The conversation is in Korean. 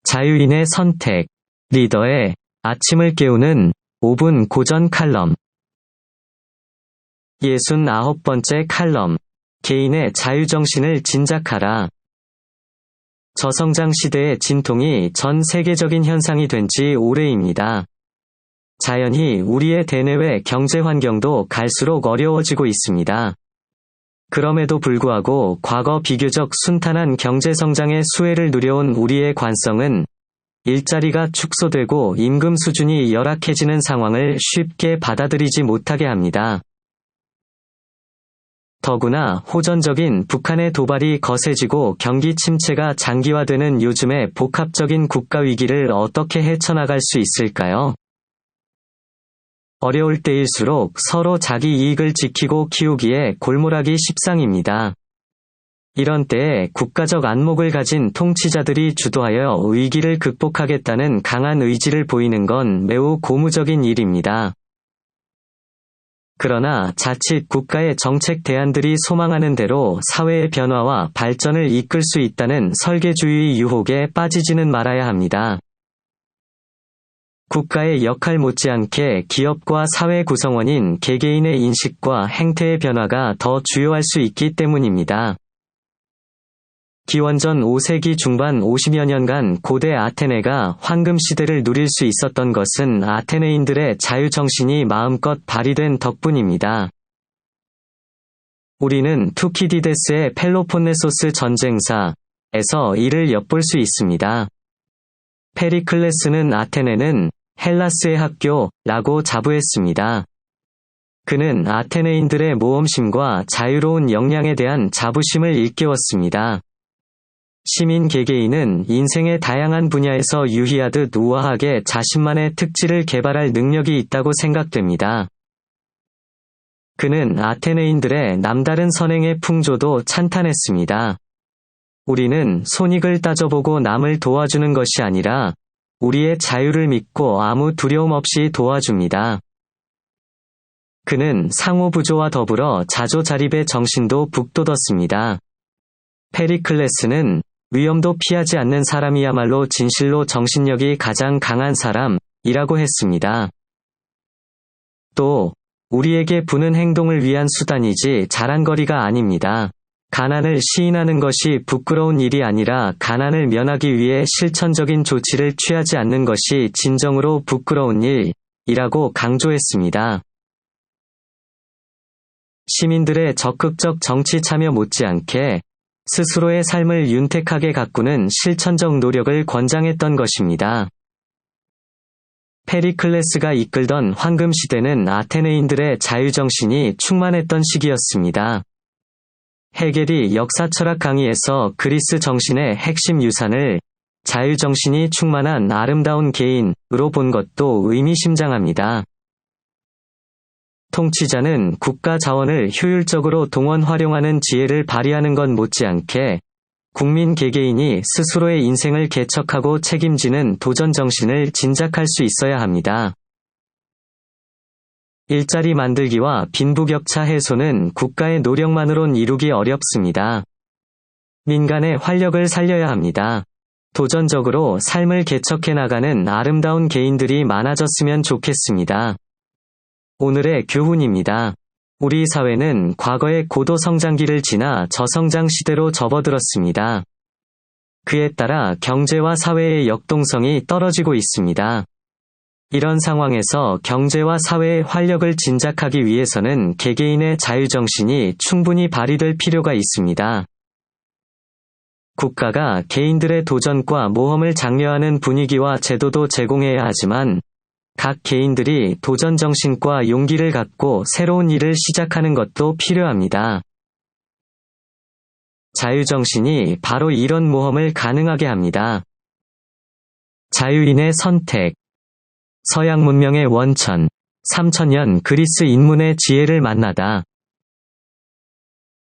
자유인의 선택, 리더의 아침을 깨우는 5분 고전 칼럼. 69번째 칼럼. 개인의 자유정신을 진작하라. 저성장 시대의 진통이 전 세계적인 현상이 된 지 오래입니다. 자연히 우리의 대내외 경제 환경도 갈수록 어려워지고 있습니다. 그럼에도 불구하고 과거 비교적 순탄한 경제 성장의 수혜를 누려온 우리의 관성은 일자리가 축소되고 임금 수준이 열악해지는 상황을 쉽게 받아들이지 못하게 합니다. 더구나 호전적인 북한의 도발이 거세지고 경기 침체가 장기화되는 요즘의 복합적인 국가 위기를 어떻게 헤쳐나갈 수 있을까요? 어려울 때일수록 서로 자기 이익을 지키고 키우기에 골몰하기 십상입니다. 이런 때에 국가적 안목을 가진 통치자들이 주도하여 위기를 극복하겠다는 강한 의지를 보이는 건 매우 고무적인 일입니다. 그러나 자칫 국가의 정책 대안들이 소망하는 대로 사회의 변화와 발전을 이끌 수 있다는 설계주의 유혹에 빠지지는 말아야 합니다. 국가의 역할 못지않게 기업과 사회 구성원인 개개인의 인식과 행태의 변화가 더 주요할 수 있기 때문입니다. 기원전 5세기 중반 50여 년간 고대 아테네가 황금시대를 누릴 수 있었던 것은 아테네인들의 자유정신이 마음껏 발휘된 덕분입니다. 우리는 투키디데스의 펠로폰네소스 전쟁사에서 이를 엿볼 수 있습니다. 페리클레스는 아테네는 헬라스의 학교라고 자부했습니다. 그는 아테네인들의 모험심과 자유로운 역량에 대한 자부심을 일깨웠습니다. 시민 개개인은 인생의 다양한 분야에서 유희하듯 우아하게 자신만의 특질을 개발할 능력이 있다고 생각됩니다. 그는 아테네인들의 남다른 선행의 풍조도 찬탄했습니다. 우리는 손익을 따져보고 남을 도와주는 것이 아니라 우리의 자유를 믿고 아무 두려움 없이 도와줍니다. 그는 상호부조와 더불어 자조자립의 정신도 북돋았습니다. 페리클레스는 위험도 피하지 않는 사람이야말로 진실로 정신력이 가장 강한 사람이라고 했습니다. 또 우리에게 부는 행동을 위한 수단이지 자랑거리가 아닙니다. 가난을 시인하는 것이 부끄러운 일이 아니라 가난을 면하기 위해 실천적인 조치를 취하지 않는 것이 진정으로 부끄러운 일이라고 강조했습니다. 시민들의 적극적 정치 참여 못지않게 스스로의 삶을 윤택하게 가꾸는 실천적 노력을 권장했던 것입니다. 페리클레스가 이끌던 황금시대는 아테네인들의 자유정신이 충만했던 시기였습니다. 헤겔이 역사철학 강의에서 그리스 정신의 핵심 유산을 자유정신이 충만한 아름다운 개인으로 본 것도 의미심장합니다. 통치자는 국가 자원을 효율적으로 동원 활용하는 지혜를 발휘하는 것 못지않게 국민 개개인이 스스로의 인생을 개척하고 책임지는 도전 정신을 진작할 수 있어야 합니다. 일자리 만들기와 빈부격차 해소는 국가의 노력만으론 이루기 어렵습니다. 민간의 활력을 살려야 합니다. 도전적으로 삶을 개척해 나가는 아름다운 개인들이 많아졌으면 좋겠습니다. 오늘의 교훈입니다. 우리 사회는 과거의 고도 성장기를 지나 저성장 시대로 접어들었습니다. 그에 따라 경제와 사회의 역동성이 떨어지고 있습니다. 이런 상황에서 경제와 사회의 활력을 진작하기 위해서는 개개인의 자유정신이 충분히 발휘될 필요가 있습니다. 국가가 개인들의 도전과 모험을 장려하는 분위기와 제도도 제공해야 하지만 각 개인들이 도전정신과 용기를 갖고 새로운 일을 시작하는 것도 필요합니다. 자유정신이 바로 이런 모험을 가능하게 합니다. 자유인의 선택. 서양 문명의 원천, 3000년 그리스 인문의 지혜를 만나다.